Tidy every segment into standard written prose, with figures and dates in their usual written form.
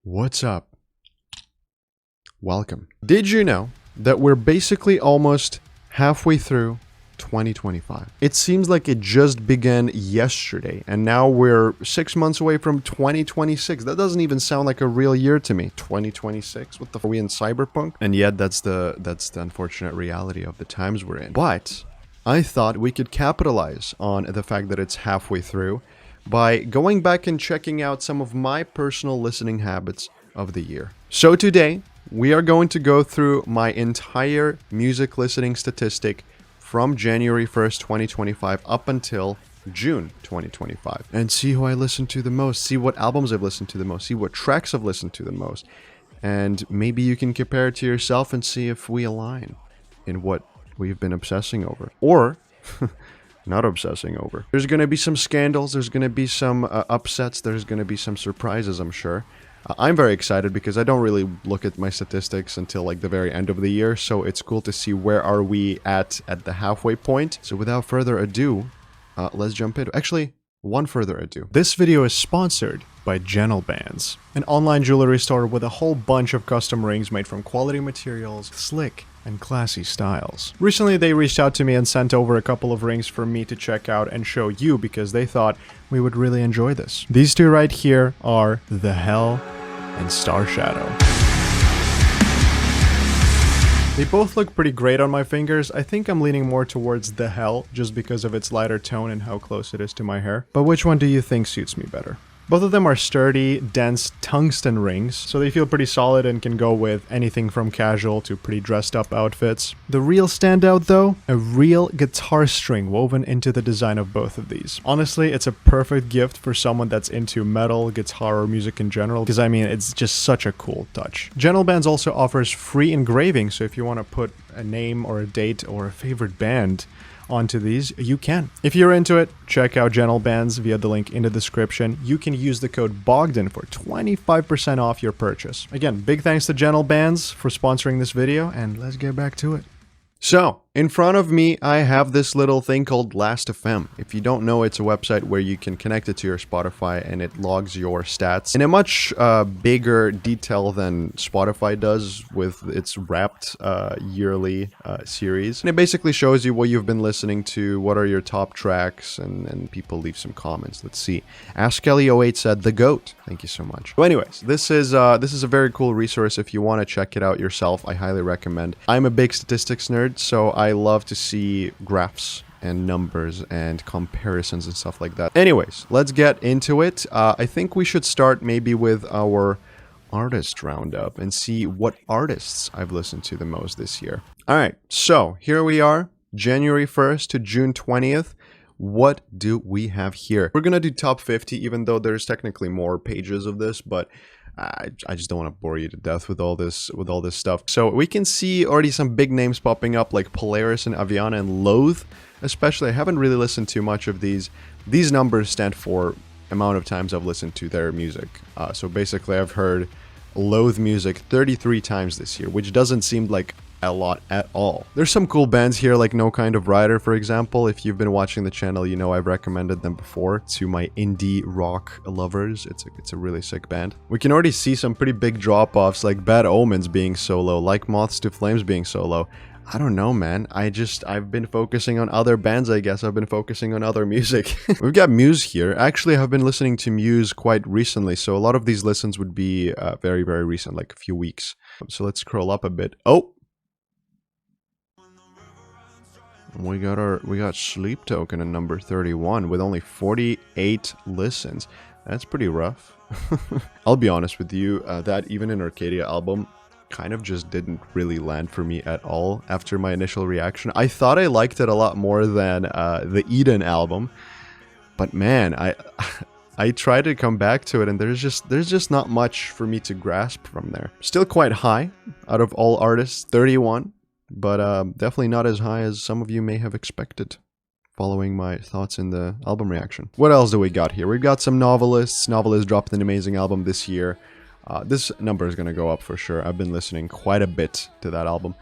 What's up? Welcome. Did you know that we're basically almost halfway through 2025? It seems like it just began yesterday, and now we're 6 months away from 2026. That doesn't even sound like a real year to me. 2026? What the f are we in cyberpunk? And yet that's the unfortunate reality of the times we're in. But I thought we could capitalize on the fact that it's halfway through by going back and checking out some of my personal listening habits of the year. So today, we are going to go through my entire music listening statistic from January 1st, 2025 up until June 2025 and see who I listen to the most, see what albums I've listened to the most, see what tracks I've listened to the most. And maybe you can compare it to yourself and see if we align in what we've been obsessing over. Or not obsessing over. There's going to be some scandals, there's going to be some upsets, there's going to be some surprises, I'm sure. I'm very excited because I don't really look at my statistics until like the very end of the year, so it's cool to see where are we at the halfway point. So without further ado, let's jump in. Actually, one further ado. This video is sponsored by Gentle Bands, an online jewelry store with a whole bunch of custom rings made from quality materials, slick and classy styles. Recently, they reached out to me and sent over a couple of rings for me to check out and show you because they thought we would really enjoy this. These two right here are the Hell and Star Shadow. They both look pretty great on my fingers. I think I'm leaning more towards the Hell just because of its lighter tone and how close it is to my hair. But which one do you think suits me better? Both of them are sturdy, dense tungsten rings, so they feel pretty solid and can go with anything from casual to pretty dressed up outfits. The real standout though, a real guitar string woven into the design of both of these. Honestly, it's a perfect gift for someone that's into metal, guitar, or music in general, because I mean, it's just such a cool touch. Gentle Bands also offers free engraving, so if you want to put a name or a date or a favorite band onto these, you can. If you're into it, check out Gentle Bands via the link in the description. You can use the code Bogdan for 25% off your purchase. Again, big thanks to Gentle Bands for sponsoring this video, and let's get back to it. So, in front of me, I have this little thing called Last.fm. If you don't know, it's a website where you can connect it to your Spotify and it logs your stats in a much bigger detail than Spotify does with its wrapped yearly series. And it basically shows you what you've been listening to, what are your top tracks, and people leave some comments. Let's see. Ask Kelly08 said, "The GOAT." Thank you so much. So anyways, this is a very cool resource. If you want to check it out yourself, I highly recommend. I'm a big statistics nerd, so I love to see graphs and numbers and comparisons and stuff like that. Anyways, let's get into it. I think we should start maybe with our artist roundup and see what artists I've listened to the most this year. All right, so here we are, January 1st to June 20th. What do we have here? We're gonna do top 50, even though there's technically more pages of this, but I just don't want to bore you to death with all this stuff. So we can see already some big names popping up like Polaris and Aviana and Loathe, especially. I haven't really listened to much of these. These numbers stand for amount of times I've listened to their music. So basically I've heard Loathe music 33 times this year, which doesn't seem like a lot at all. There's some cool bands here like No Kind of Rider, for example. If you've been watching the channel, you know I've recommended them before to my indie rock lovers. It's a really sick band. We can already see some pretty big drop-offs like Bad Omens being so low, like Moths to Flames being so low. I don't know, man. I've been focusing on other bands, I guess. I've been focusing on other music. We've got Muse here. Actually, I've been listening to Muse quite recently, so a lot of these listens would be very, very recent, like a few weeks. So let's scroll up a bit. Oh! We got Sleep Token at number 31 with only 48 listens. That's pretty rough. I'll be honest with you, that Even in Arcadia album kind of just didn't really land for me at all after my initial reaction. I thought I liked it a lot more than the Eden album, but man, I tried to come back to it and there's just not much for me to grasp from there. Still quite high out of all artists, 31. But definitely not as high as some of you may have expected following my thoughts in the album reaction. What else do we got here? We've got some Novelists. Novelist dropped an amazing album this year. This number is going to go up for sure. I've been listening quite a bit to that album.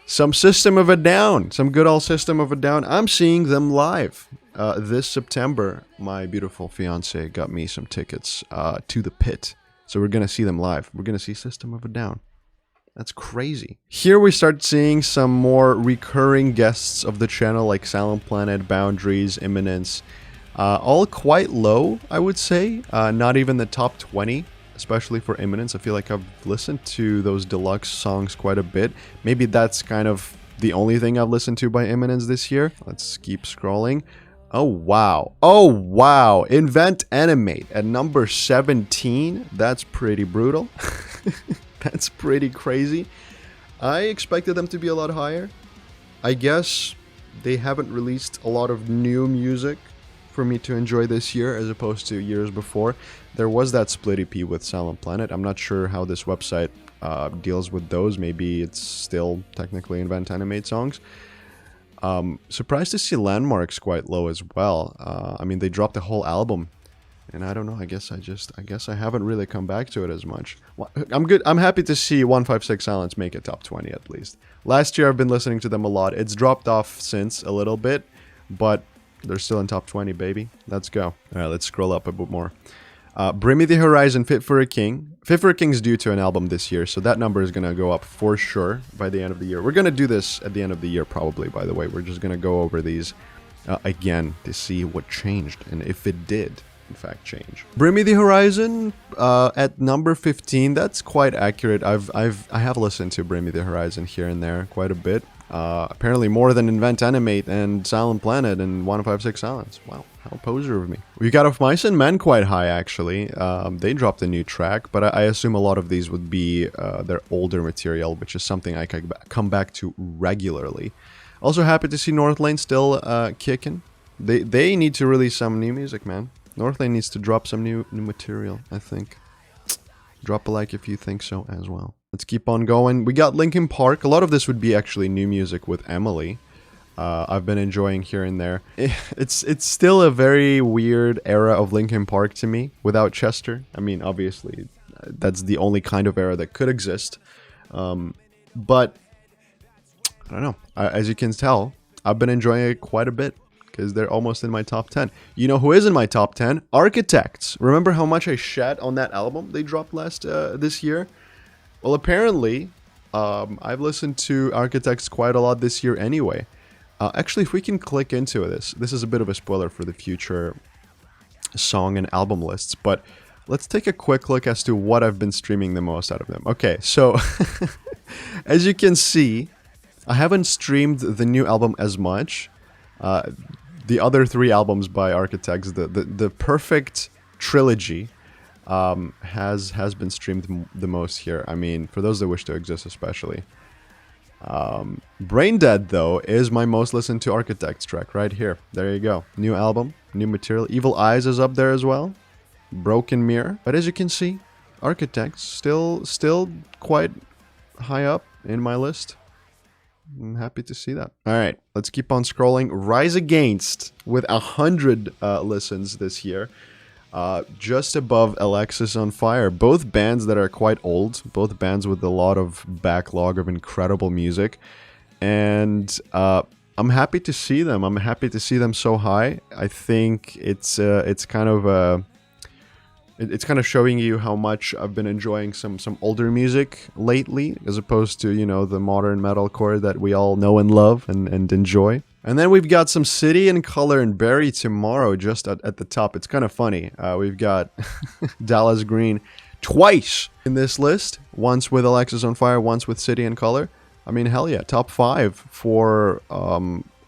Some System of a Down. Some good old System of a Down. I'm seeing them live. This September, my beautiful fiance got me some tickets to the Pit So we're gonna see them live. We're gonna see System of a Down. That's crazy. Here we start seeing some more recurring guests of the channel like Silent Planet, Boundaries, Imminence. All quite low, I would say. Not even the top 20, especially for Imminence. I feel like I've listened to those deluxe songs quite a bit. Maybe that's kind of the only thing I've listened to by Imminence this year. Let's keep scrolling. Oh, wow. Oh, wow. Invent Animate at number 17. That's pretty brutal. That's pretty crazy. I expected them to be a lot higher. I guess they haven't released a lot of new music for me to enjoy this year as opposed to years before. There was that split EP with Silent Planet. I'm not sure how this website deals with those. Maybe it's still technically Invent Animate songs. Surprised to see Landmarks quite low as well. I mean, they dropped the whole album. And I don't know, I guess I haven't really come back to it as much. I'm good. I'm happy to see 156 Silence make a top 20 at least. Last year I've been listening to them a lot. It's dropped off since a little bit, but they're still in top 20, baby. Let's go. All right, let's scroll up a bit more. Bring Me the Horizon, Fit for a King. Fit for a King's due to an album this year, so that number is going to go up for sure by the end of the year. We're going to do this at the end of the year probably, by the way. We're just going to go over these again to see what changed and if it did in fact change. Bring Me the Horizon at number 15. That's quite accurate. I have listened to Bring Me the Horizon here and there quite a bit. Apparently more than Invent Animate and Silent Planet and 156 Silence. Wow, how poser of me. We got Of Mice and Men quite high actually. They dropped a new track, but I assume a lot of these would be their older material, which is something I can come back to regularly. Also happy to see Northlane still kicking. They need to release some new music, man. Northlane needs to drop some new material, I think. Drop a like if you think so as well. Let's keep on going. We got Linkin Park. A lot of this would be actually new music with Emily. I've been enjoying here and there. It's still a very weird era of Linkin Park to me without Chester. I mean, obviously, that's the only kind of era that could exist. But, I don't know. As you can tell, I've been enjoying it quite a bit. Because they're almost in my top 10. You know who is in my top 10? Architects. Remember how much I shat on that album they dropped this year? Well, apparently, I've listened to Architects quite a lot this year anyway. Actually, if we can click into this is a bit of a spoiler for the future song and album lists, but let's take a quick look as to what I've been streaming the most out of them. Okay, so as you can see, I haven't streamed the new album as much. The other 3 albums by Architects, the perfect trilogy, has been streamed the most here. I mean, for those that wish to exist especially. Brain Dead, though, is my most listened to Architects track right here. There you go. New album, new material. Evil Eyes is up there as well. Broken Mirror. But as you can see, Architects still quite high up in my list. I'm happy to see that. All right, let's keep on scrolling. Rise Against with 100 listens this year. Just above Alexis on Fire. Both bands that are quite old. Both bands with a lot of backlog of incredible music. And I'm happy to see them. I'm happy to see them so high. I think it's kind of it's kind of showing you how much I've been enjoying some older music lately, as opposed to, you know, the modern metalcore that we all know and love and enjoy. And then we've got some City and Color and Barry Tomorrow just at the top. It's kind of funny. We've got Dallas Green twice in this list. Once with Alexis on Fire, once with City and Color. I mean, hell yeah, top 5 for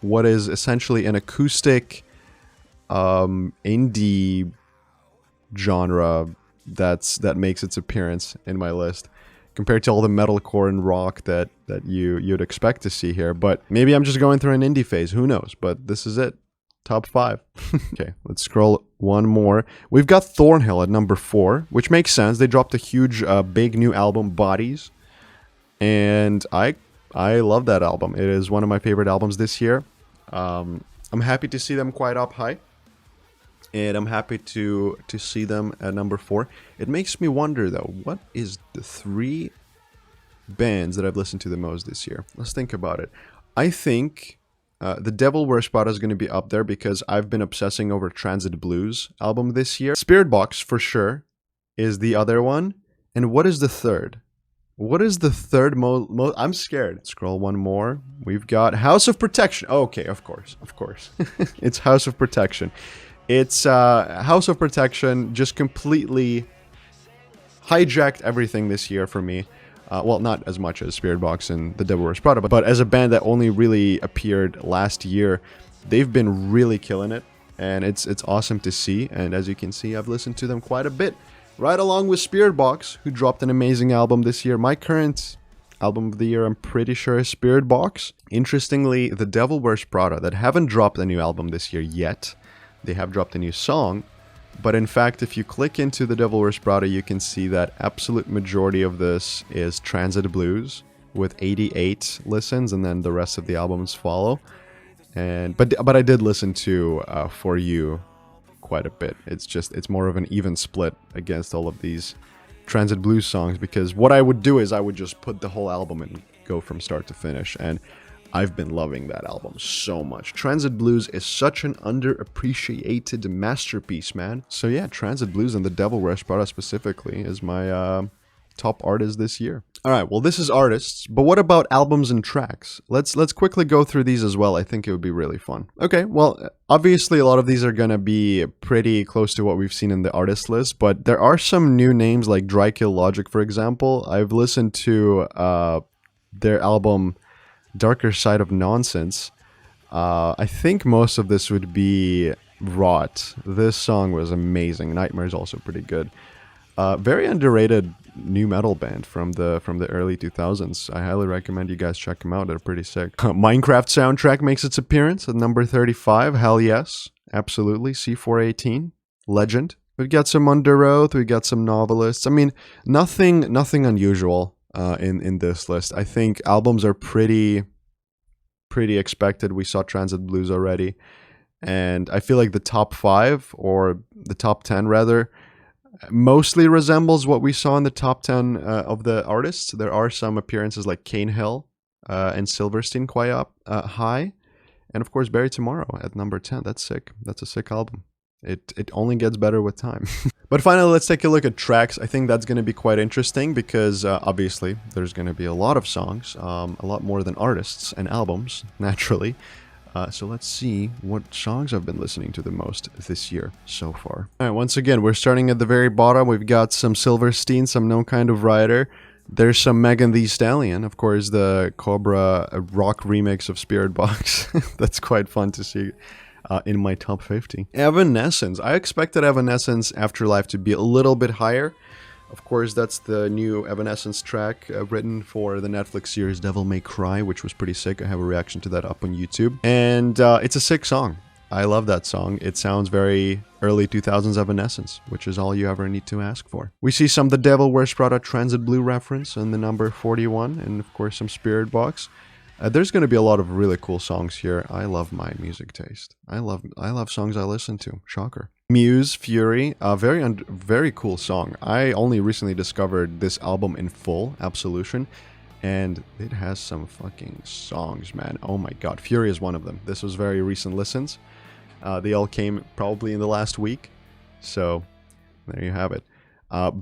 what is essentially an acoustic indie genre that makes its appearance in my list, compared to all the metalcore and rock that you'd expect to see here. But maybe I'm just going through an indie phase, who knows? But this is it, top 5. Okay, let's scroll one more. We've got Thornhill at number 4, which makes sense. They dropped a huge big new album, Bodies, and I love that album. It is one of my favorite albums this year. I'm happy to see them quite up high. And I'm happy to see them at number 4. It makes me wonder, though, what is the 3 bands that I've listened to the most this year? Let's think about it. I think The Devil Wears Prada is going to be up there because I've been obsessing over Transit Blues album this year. Spirit Box, for sure. is the other one. And what is the third? What is the third I'm scared. Scroll one more. We've got House of Protection. Okay, of course, of course. It's House of Protection. It's House of Protection just completely hijacked everything this year for me. Well, not as much as Spirit Box and The Devil Wears Prada, but as a band that only really appeared last year, they've been really killing it, and it's awesome to see. And as you can see, I've listened to them quite a bit, right along with Spirit Box, who dropped an amazing album this year. My current album of the year, I'm pretty sure, is Spirit Box. Interestingly, The Devil Wears Prada, that haven't dropped a new album this year yet, they have dropped a new song. But in fact, if you click into The Devil Wears Prada, you can see that absolute majority of this is Transit Blues with 88 listens, and then the rest of the albums follow. But I did listen to For You quite a bit. It's more of an even split against all of these Transit Blues songs, because what I would do is I would just put the whole album and go from start to finish, and I've been loving that album so much. Transit Blues is such an underappreciated masterpiece, man. So yeah, Transit Blues and The Devil Wears Prada specifically is my top artist this year. Alright, well this is artists, but what about albums and tracks? Let's quickly go through these as well. I think it would be really fun. Okay, well, obviously a lot of these are gonna be pretty close to what we've seen in the artist list, but there are some new names like Dry Kill Logic, for example. I've listened to their album Darker Side of Nonsense. I think most of this would be Rot. This song was amazing. Nightmare is also pretty good. Very underrated new metal band from the early 2000s. I highly recommend you guys check them out. They're pretty sick. Minecraft soundtrack makes its appearance at number 35. Hell yes, absolutely. C418, legend. We've got some Under Oath. We've got some Novelists. I mean, nothing unusual in this list. I think albums are pretty expected. We saw Transit Blues already, and I feel like the top 5, or the top 10 rather, mostly resembles what we saw in the top 10 of the artists. There are some appearances like Cane Hill and Silverstein quite up high, and of course Bury Tomorrow at number 10. That's sick. That's a sick album. It only gets better with time. But finally, let's take a look at tracks. I think that's going to be quite interesting because obviously there's going to be a lot of songs, a lot more than artists and albums, naturally. So let's see what songs I've been listening to the most this year so far. All right, once again, we're starting at the very bottom. We've got some Silverstein, some No Kind of Rider. There's some Megan Thee Stallion, of course, the Cobra rock remix of Spirit Box. That's quite fun to see. In my top 50. Evanescence. I expected Evanescence Afterlife to be a little bit higher. Of course, that's the new Evanescence track written for the Netflix series Devil May Cry, which was pretty sick. I have a reaction to that up on YouTube. And it's a sick song. I love that song. It sounds very early 2000s Evanescence, which is all you ever need to ask for. We see some The Devil Wears Prada Transit Blue reference in the number 41, and of course some Spirit Box. There's going to be a lot of really cool songs here. I love my music taste. I love songs I listen to. Shocker. Muse, Fury, very cool song. I only recently discovered this album in full, Absolution, and it has some fucking songs, man. Oh my god, Fury is one of them. This was very recent listens. They all came probably in the last week, so there you have it.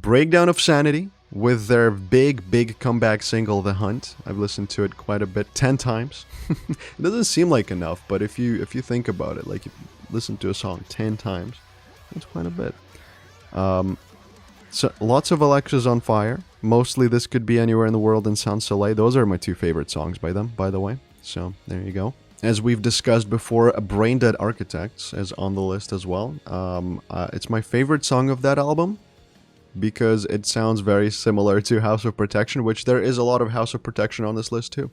Breakdown of Sanity, with their big comeback single, The Hunt. I've listened to it quite a bit, 10 times. It doesn't seem like enough, but if you think about it, like if you listen to a song 10 times, that's quite a bit. So lots of Alexis on Fire. Mostly This Could Be Anywhere in the World and Sans Soleil. Those are my two favorite songs by them, by the way. So there you go. As we've discussed before, Brain Dead Architects is on the list as well. It's my favorite song of that album, because it sounds very similar to House of Protection, which there is a lot of House of Protection on this list too.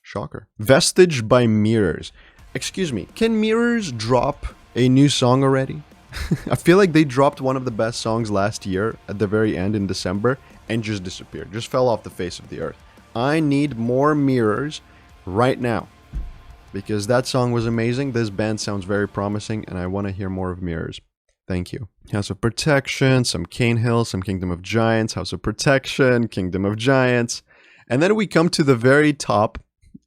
Shocker. Vestige by Mirrors. Excuse me, can Mirrors drop a new song already? I feel like they dropped one of the best songs last year at the very end in December and just disappeared, just fell off the face of the earth. I need more Mirrors right now, because that song was amazing. This band sounds very promising, and I want to hear more of Mirrors. Thank you. House of Protection, some Cane Hill, some Kingdom of Giants, House of Protection, Kingdom of Giants. And then we come to the very top,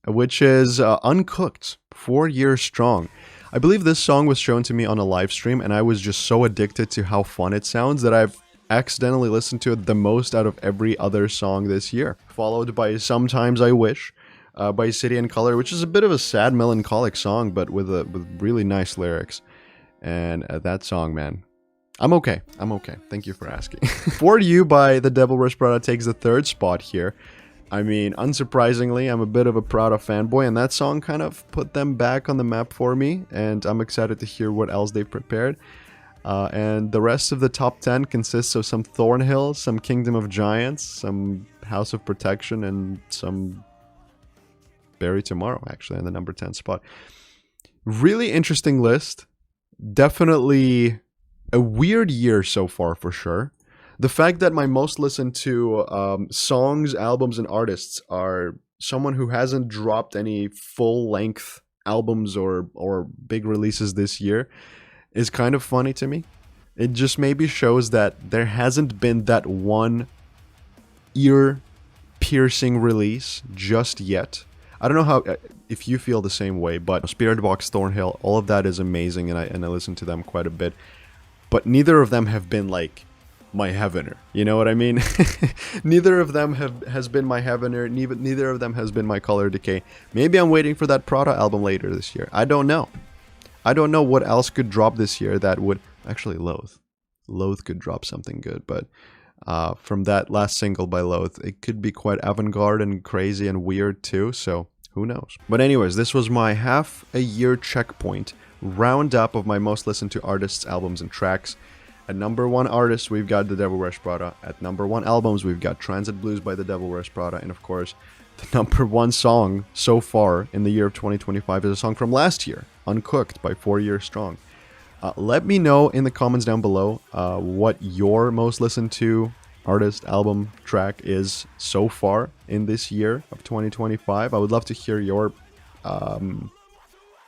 which is Uncooked, 4 Years Strong. I believe this song was shown to me on a live stream, and I was just so addicted to how fun it sounds that I've accidentally listened to it the most out of every other song this year, followed by Sometimes I Wish by City and Color, which is a bit of a sad, melancholic song, but with really nice lyrics. And that song, man, I'm okay. Thank you for asking. For You by The Devil Wears Prada takes the 3rd spot here. I mean, unsurprisingly, I'm a bit of a Prada fanboy, and that song kind of put them back on the map for me, and I'm excited to hear what else they've prepared. And the rest of the top 10 consists of some Thornhill, some Kingdom of Giants, some House of Protection, and some Bury Tomorrow, actually, in the number 10 spot. Really interesting list. Definitely a weird year so far, for sure. The fact that my most listened to songs, albums, and artists are someone who hasn't dropped any full-length albums or big releases this year is kind of funny to me. It just maybe shows that there hasn't been that one ear-piercing release just yet. I don't know how if you feel the same way, but Spiritbox, Thornhill, all of that is amazing, and I listen to them quite a bit. But neither of them have been like my heavener. You know what I mean? Neither of them has been my heavener. Neither of them has been my Color Decay. Maybe I'm waiting for that Prada album later this year. I don't know. I don't know what else could drop this year that would actually Loathe could drop something good, but from that last single by Loathe, it could be quite avant-garde and crazy and weird too, so who knows. But anyways, this was my half a year checkpoint roundup of my most listened to artists, albums, and tracks. At number 1 artist, we've got The Devil Wears Prada. At number 1 albums, we've got Transit Blues by The Devil Wears Prada. And of course, the number 1 song so far in the year of 2025 is a song from last year, Uncooked by 4 Years Strong. Let me know in the comments down below what your most listened to artist, album, track is so far in this year of 2025. I would love to hear your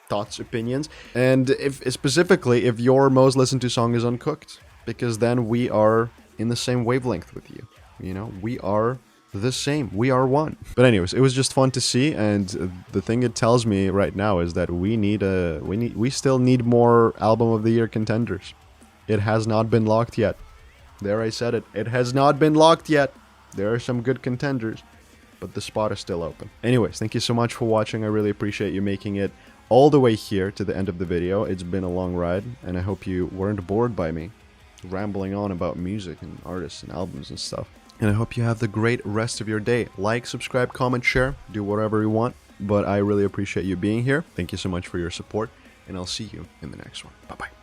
thoughts, opinions, and if specifically if your most listened to song is Uncooked, because then we are in the same wavelength with you. You know, we are the same. We are one. But anyways, it was just fun to see, and the thing it tells me right now is that we still need more album of the year contenders. It has not been locked yet. There, I said it. It has not been locked yet. There are some good contenders, but the spot is still open. Anyways, thank you so much for watching. I really appreciate you making it all the way here to the end of the video. It's been a long ride, and I hope you weren't bored by me rambling on about music and artists and albums and stuff. And I hope you have the great rest of your day. Like, subscribe, comment, share, do whatever you want. But I really appreciate you being here. Thank you so much for your support, and I'll see you in the next one. Bye-bye.